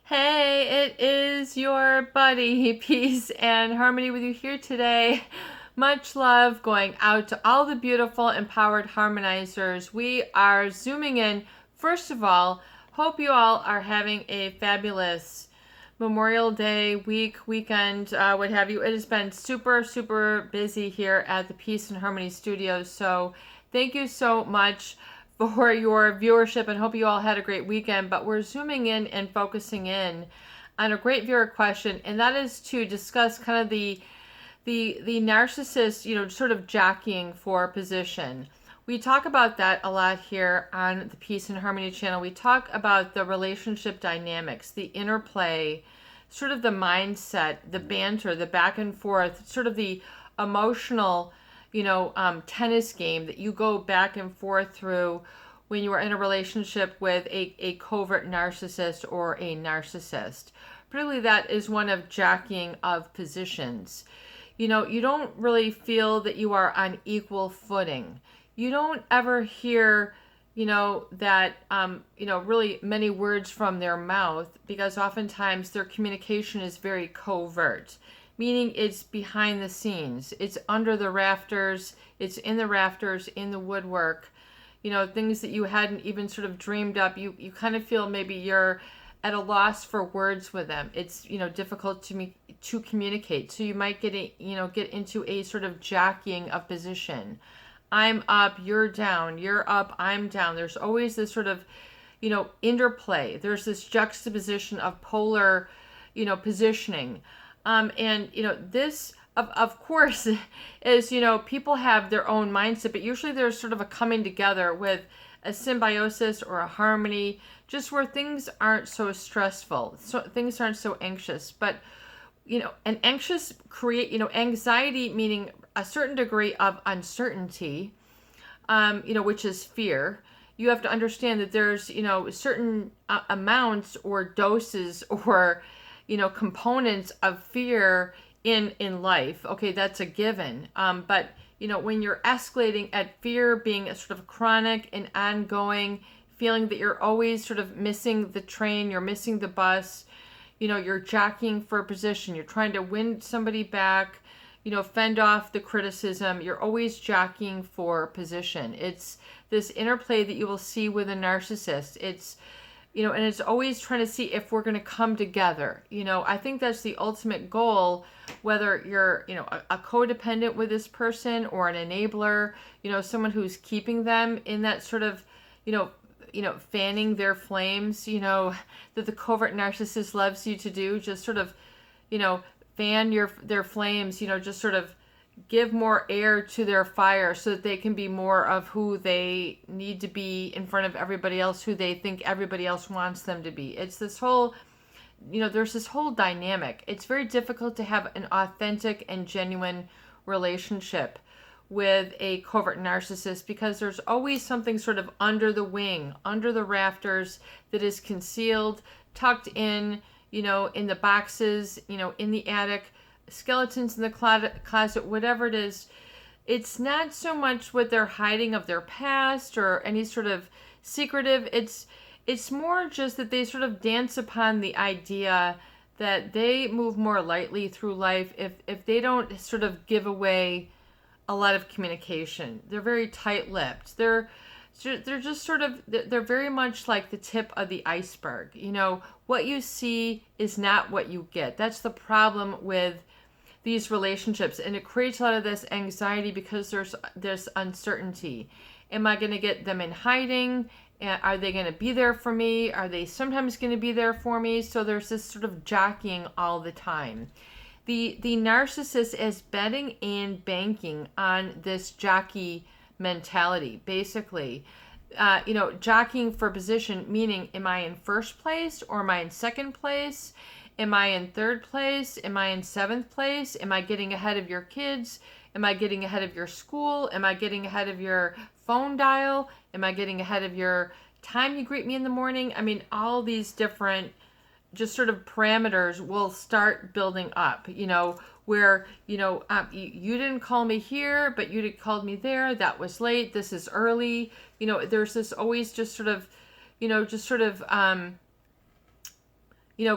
Hey, it is your buddy, Peace and Harmony with you here today. Much love going out to all the beautiful, empowered harmonizers. We are zooming in. First of all, hope you all are having a fabulous Memorial Day weekend, what have you. It has been super, super busy here at the Peace and Harmony Studios. So thank you so much for your viewership and hope you all had a great weekend. But we're zooming in and focusing in on a great viewer question, and that is to discuss kind of the narcissist, sort of jockeying for position. We talk about that a lot here on the Peace and Harmony channel. We talk about the relationship dynamics, the interplay, sort of the mindset, the banter, the back and forth, sort of the emotional, tennis game that you go back and forth through when you are in a relationship with a covert narcissist or a narcissist. Particularly that is one of jockeying of positions. You don't really feel that you are on equal footing. You don't ever hear, that, really many words from their mouth, because oftentimes their communication is very covert, meaning it's behind the scenes. It's under the rafters. It's in the rafters, in the woodwork, things that you hadn't even sort of dreamed up. You kind of feel maybe you're at a loss for words with them. It's, difficult to communicate. So you might get into a sort of jockeying of position. I'm up, you're down, you're up, I'm down. There's always this sort of, interplay. There's this juxtaposition of polar, positioning. This, of course, is, people have their own mindset, but usually there's sort of a coming together with a symbiosis or a harmony, just where things aren't so stressful, so things aren't so anxious. But, an anxious anxiety, meaning a certain degree of uncertainty, which is fear. You have to understand that there's, certain amounts or doses or, components of fear in life. Okay, that's a given. But, when you're escalating at fear being a sort of chronic and ongoing, feeling that you're always sort of missing the train, you're missing the bus, you're jockeying for a position, you're trying to win somebody back, fend off the criticism. You're always jockeying for position. It's this interplay that you will see with a narcissist. It's, and it's always trying to see if we're going to come together. I think that's the ultimate goal, whether you're, a codependent with this person or an enabler, someone who's keeping them in that sort of, fanning their flames, that the covert narcissist loves you to do, just sort of, fan their flames, just sort of give more air to their fire so that they can be more of who they need to be in front of everybody else, who they think everybody else wants them to be. It's this whole, there's this whole dynamic. It's very difficult to have an authentic and genuine relationship with a covert narcissist, because there's always something sort of under the wing, under the rafters, that is concealed, tucked in, in the boxes, in the attic, skeletons in the closet, whatever it is. It's not so much what they're hiding of their past or any sort of secretive. It's more just that they sort of dance upon the idea that they move more lightly through life if they don't sort of give away a lot of communication. They're very tight-lipped. They're just sort of, they're very much like the tip of the iceberg. What you see is not what you get. That's the problem with these relationships, and it creates a lot of this anxiety because there's this uncertainty. Am I going to get them in hiding? Are they going to be there for me? Are they sometimes going to be there for me? So there's this sort of jockeying all the time. The narcissist is betting and banking on this jockey mentality, basically. Jockeying for position, meaning, am I in first place or am I in second place? Am I in third place? Am I in seventh place? Am I getting ahead of your kids? Am I getting ahead of your school? Am I getting ahead of your phone dial? Am I getting ahead of your time you greet me in the morning? I mean, all these different just sort of parameters will start building up, where, you didn't call me here, but you did called me there. That was late. This is early. There's this always just sort of,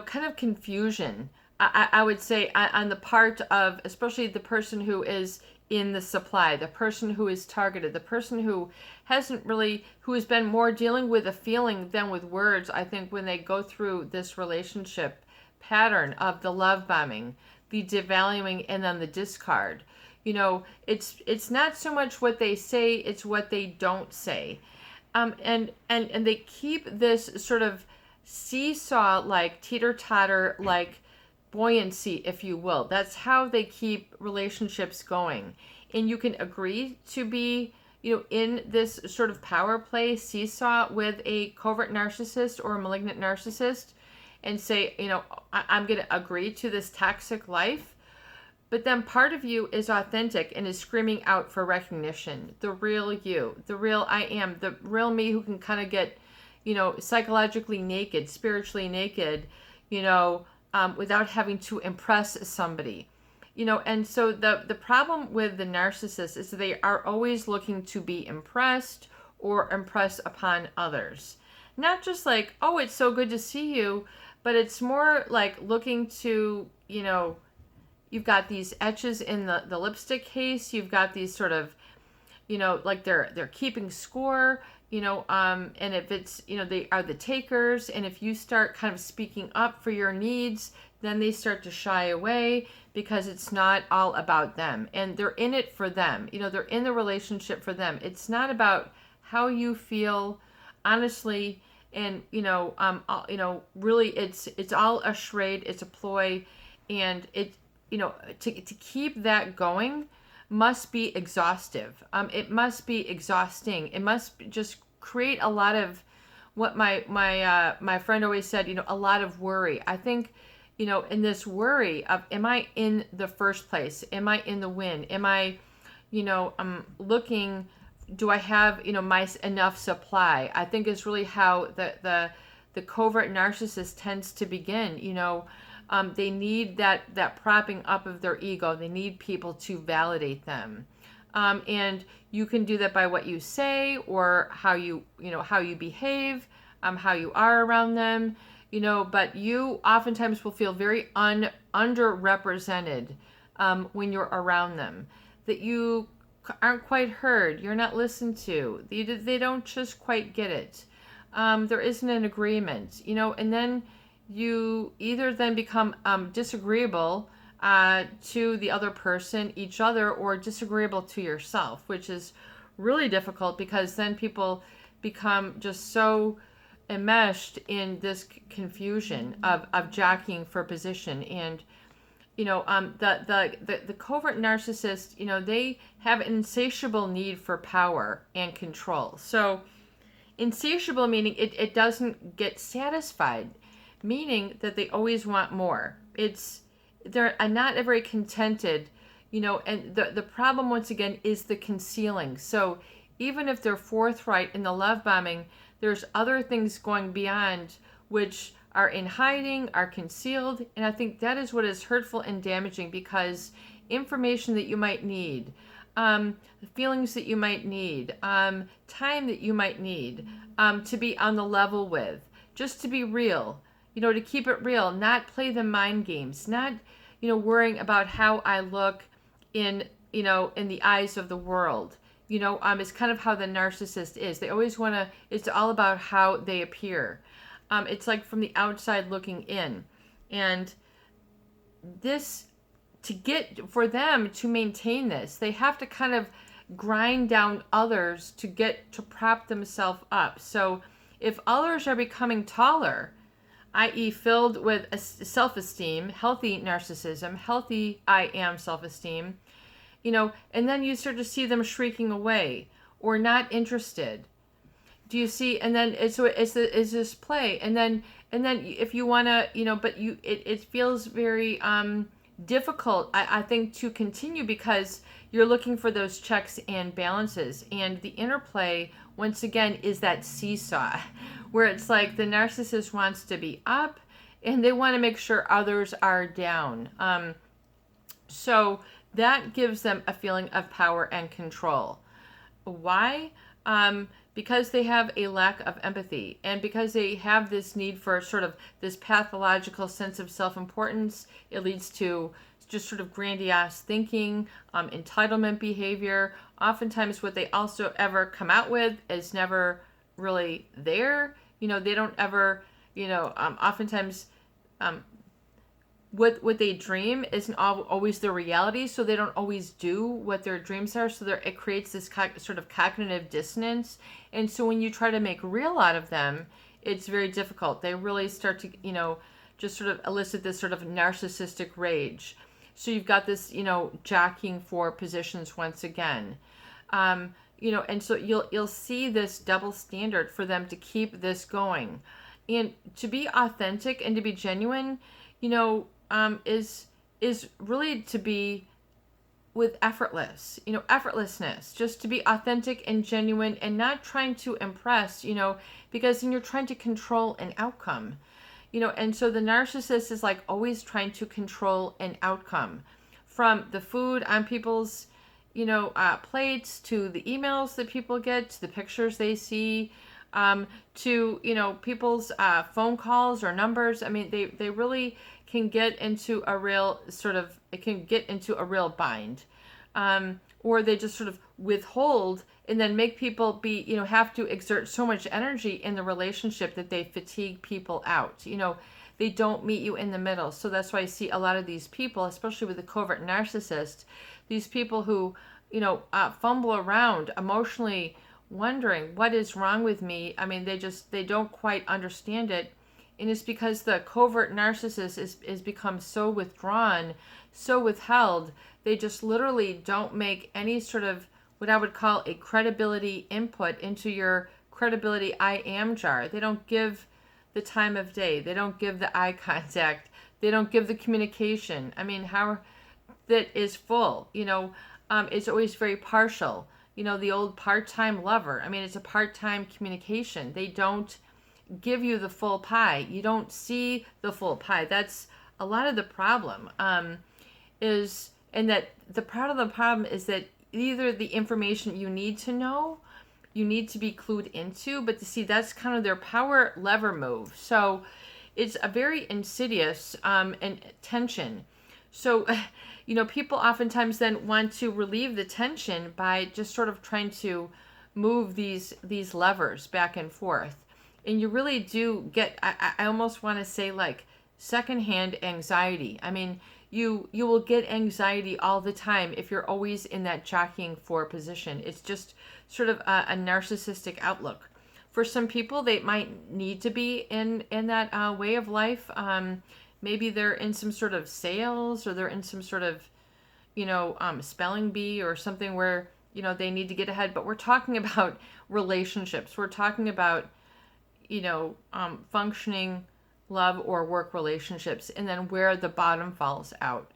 kind of confusion. I would say on the part of, especially the person who is in the supply, the person who is targeted, the person who who has been more dealing with a feeling than with words. I think when they go through this relationship pattern of the love bombing, the devaluing, and then the discard, it's not so much what they say, it's what they don't say. And they keep this sort of seesaw, like teeter-totter, like buoyancy, if you will. That's how they keep relationships going. And you can agree to be, in this sort of power play seesaw with a covert narcissist or a malignant narcissist, and say, I'm going to agree to this toxic life. But then part of you is authentic and is screaming out for recognition. The real you, the real I am, the real me who can kind of get, psychologically naked, spiritually naked, without having to impress somebody. And so the problem with the narcissist is that they are always looking to be impressed or impress upon others. Not just like, oh, it's so good to see you, but it's more like looking to, you've got these etches in the lipstick case. You've got these sort of, like they're keeping score, and if it's, they are the takers. And if you start kind of speaking up for your needs, then they start to shy away because it's not all about them. And they're in it for them. They're in the relationship for them. It's not about how you feel, honestly. And, really it's all a charade. It's a ploy. And to keep that going must be exhaustive. It must be exhausting. It must just create a lot of what my friend always said, a lot of worry. I think, in this worry of, am I in the first place? Am I in the win? Am I, looking, do I have, my enough supply? I think is really how the covert narcissist tends to begin. They need that propping up of their ego. They need people to validate them. And you can do that by what you say or how you behave, how you are around them, but you oftentimes will feel very underrepresented when you're around them, that you aren't quite heard, you're not listened to, they don't just quite get it. There isn't an agreement, and then you either then become disagreeable to the other person, each other, or disagreeable to yourself, which is really difficult because then people become just so enmeshed in this confusion of jockeying for position. And the covert narcissist, they have an insatiable need for power and control. So insatiable meaning it doesn't get satisfied, meaning that they always want more. They're not very contented, and the problem once again is the concealing. So even if they're forthright in the love bombing, there's other things going beyond which are in hiding, are concealed, and I think that is what is hurtful and damaging, because information that you might need, feelings that you might need, time that you might need to be on the level with, just to be real, to keep it real, not play the mind games, not, worrying about how I look in the eyes of the world. It's kind of how the narcissist is. They always want to, it's all about how they appear. It's like from the outside looking in. And for them to maintain this, they have to kind of grind down others to prop themselves up. So if others are becoming taller, i.e. filled with self-esteem, healthy narcissism, healthy I am self-esteem, and then you start to see them shrieking away or not interested. Do you see? And then it's this play, and then if you want to, but it feels very difficult, I think, to continue, because you're looking for those checks and balances, and the interplay once again is that seesaw, where it's like the narcissist wants to be up, and they want to make sure others are down. So that gives them a feeling of power and control. Why? because they have a lack of empathy, and because they have this need for sort of this pathological sense of self-importance. It leads to just sort of grandiose thinking, entitlement behavior. Oftentimes what they also ever come out with is never really there. They don't ever, oftentimes what they dream isn't always the reality, so they don't always do what their dreams are. So it creates this sort of cognitive dissonance, and so when you try to make real out of them, it's very difficult. They really start to just sort of elicit this sort of narcissistic rage. So you've got this jockeying for positions once again. And so you'll see this double standard for them to keep this going, and to be authentic and to be genuine, is really to be with effortlessness, just to be authentic and genuine and not trying to impress, because then you're trying to control an outcome, and so the narcissist is like always trying to control an outcome, from the food on people's, plates, to the emails that people get, to the pictures they see, to, people's phone calls or numbers. I mean, they really can get into a real bind, or they just sort of withhold and then make people be, have to exert so much energy in the relationship that they fatigue people out. They don't meet you in the middle. So that's why I see a lot of these people, especially with the covert narcissist, these people who, fumble around emotionally, wondering what is wrong with me. I mean, they don't quite understand it. And it's because the covert narcissist is become so withdrawn, so withheld. They just literally don't make any sort of what I would call a credibility input into your credibility I am jar. They don't give the time of day. They don't give the eye contact. They don't give the communication. I mean, how that is full, it's always very partial. The old part-time lover. I mean, it's a part-time communication. They don't give you the full pie. You don't see the full pie. That's a lot of the problem. Is the problem is that either the information you need to know, you need to be clued into, but to see that's kind of their power lever move. So it's a very insidious and tension. So, people oftentimes then want to relieve the tension by just sort of trying to move these levers back and forth. And you really do get, I almost want to say, like, secondhand anxiety. I mean, you will get anxiety all the time if you're always in that jockeying for position. It's just sort of a narcissistic outlook. For some people, they might need to be in that way of life. Maybe they're in some sort of sales, or they're in some sort of, spelling bee or something where, they need to get ahead. But we're talking about relationships. We're talking about, functioning love or work relationships, and then where the bottom falls out.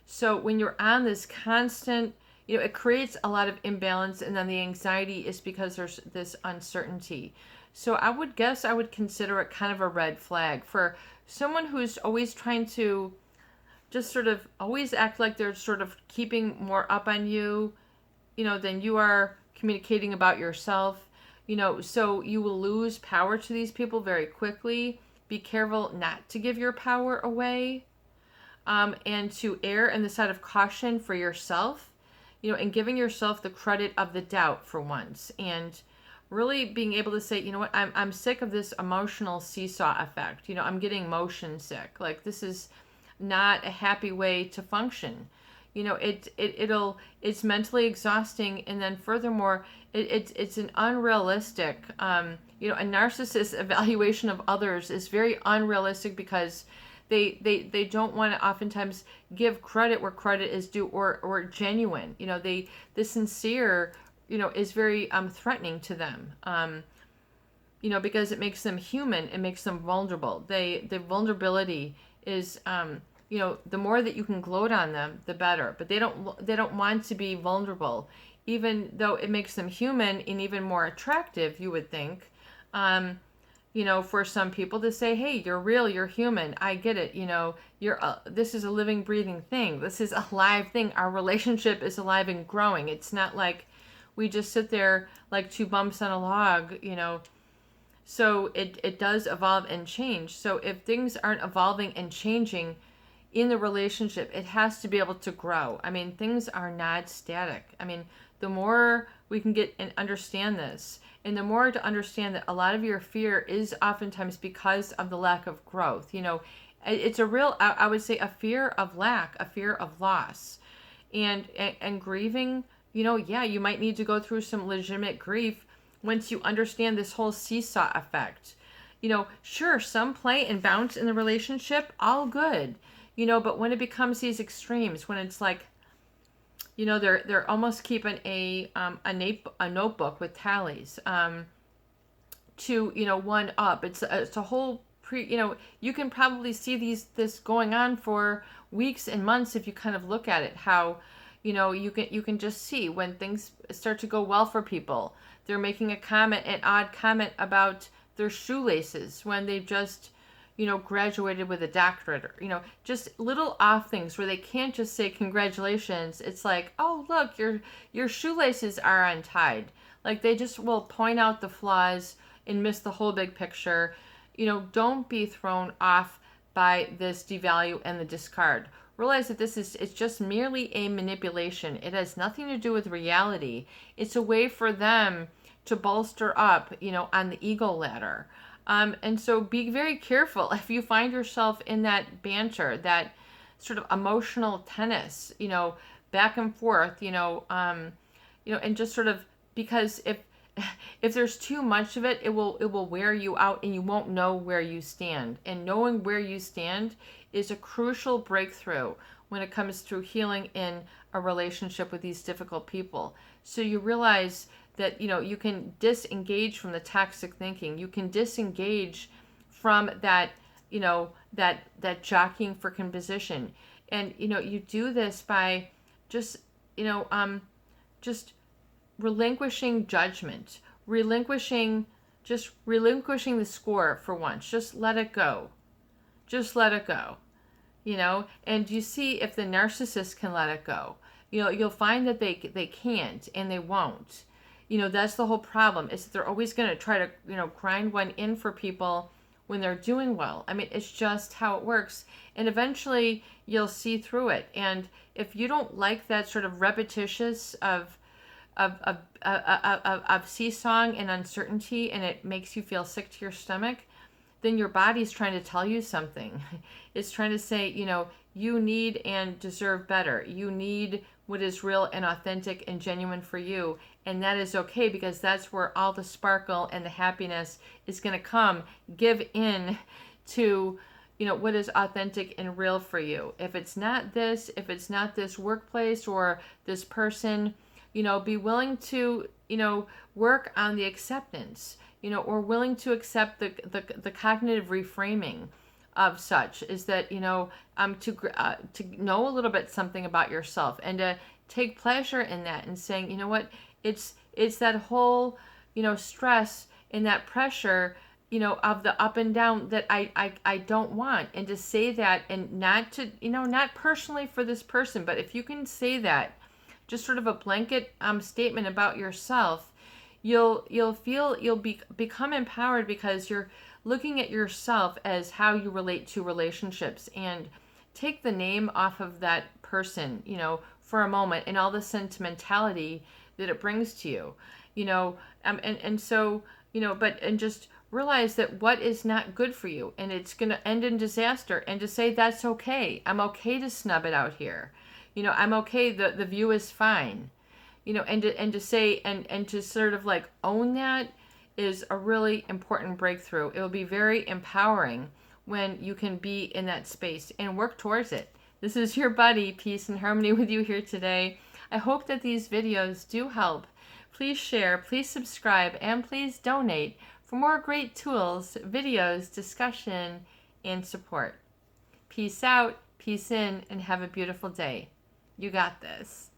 So when you're on this constant, it creates a lot of imbalance, and then the anxiety is because there's this uncertainty. So I would consider it kind of a red flag for someone who's always trying to just sort of always act like they're sort of keeping more up on you, than you are communicating about yourself. So you will lose power to these people very quickly. Be careful not to give your power away, and to err on the side of caution for yourself, and giving yourself the credit of the doubt for once, and really being able to say, what, I'm sick of this emotional seesaw effect. I'm getting motion sick. Like, this is not a happy way to function. It's mentally exhausting, and then furthermore, it's an unrealistic, a narcissist evaluation of others is very unrealistic, because they don't want to oftentimes give credit where credit is due, or genuine. The sincere, is very threatening to them. Because it makes them human, it makes them vulnerable. The vulnerability is the more that you can gloat on them, the better. But they don't want to be vulnerable, even though it makes them human and even more attractive, you would think. For some people to say, hey, you're real, you're human, I get it, this is a living, breathing thing. This is a live thing. Our relationship is alive and growing. It's not like we just sit there like two bumps on a log, So it does evolve and change. So if things aren't evolving and changing in the relationship, it has to be able to grow. I mean, things are not static. I mean, the more we can get and understand this, and the more to understand that a lot of your fear is oftentimes because of the lack of growth. It's a real, I would say, a fear of lack, a fear of loss, and grieving. Yeah, you might need to go through some legitimate grief once you understand this whole seesaw effect. Sure, some play and bounce in the relationship, all good. But when it becomes these extremes, when it's like, they're almost keeping a notebook with tallies, to one up. It's a whole you can probably see this going on for weeks and months if you kind of look at it. How you can just see when things start to go well for people. They're making an odd comment about their shoelaces when they've just graduated with a doctorate, or just little off things where they can't just say congratulations. It's like, oh, look, your shoelaces are untied. Like, they just will point out the flaws and miss the whole big picture. Don't be thrown off by this devalue and the discard. Realize that it's just merely a manipulation. It has nothing to do with reality. It's a way for them to bolster up, on the ego ladder. And so be very careful if you find yourself in that banter, that sort of emotional tennis, back and forth, and just sort of, because if there's too much of it, it will wear you out and you won't know where you stand. And knowing where you stand is a crucial breakthrough when it comes to healing in a relationship with these difficult people. So you realize that you can disengage from the toxic thinking. You can disengage from that that jockeying for composition, and you do this by just just relinquishing judgment, relinquishing the score for once. Just let it go. Just let it go. And you see if the narcissist can let it go. You'll find that they can't and they won't. That's the whole problem, is that they're always going to try to, grind one in for people when they're doing well. I mean, it's just how it works. And eventually you'll see through it. And if you don't like that sort of repetitious of seesawing and uncertainty, and it makes you feel sick to your stomach, then your body's trying to tell you something. It's trying to say, you need and deserve better. You need what is real and authentic and genuine for you. And that is okay, because that's where all the sparkle and the happiness is going to come. Give in to, what is authentic and real for you. If it's not this workplace or this person, be willing to, work on the acceptance, or willing to accept the cognitive reframing of such, is that, to know a little bit something about yourself and to take pleasure in that, and saying, what, it's that whole, stress and that pressure, of the up and down that I don't want. And to say that, and not to, not personally for this person, but if you can say that, just sort of a blanket statement about yourself, you'll become empowered, because you're looking at yourself as how you relate to relationships, and take the name off of that person, for a moment, and all the sentimentality that it brings to you, and just realize that what is not good for you, and it's going to end in disaster, and to say that's okay. I'm okay to snub it out here. I'm okay. The view is fine. And to say, and to sort of like own that is a really important breakthrough. It will be very empowering when you can be in that space and work towards it. This is your buddy, Peace and Harmony, with you here today. I hope that these videos do help. Please share, please subscribe, and please donate for more great tools, videos, discussion, and support. Peace out, peace in, and have a beautiful day. You got this.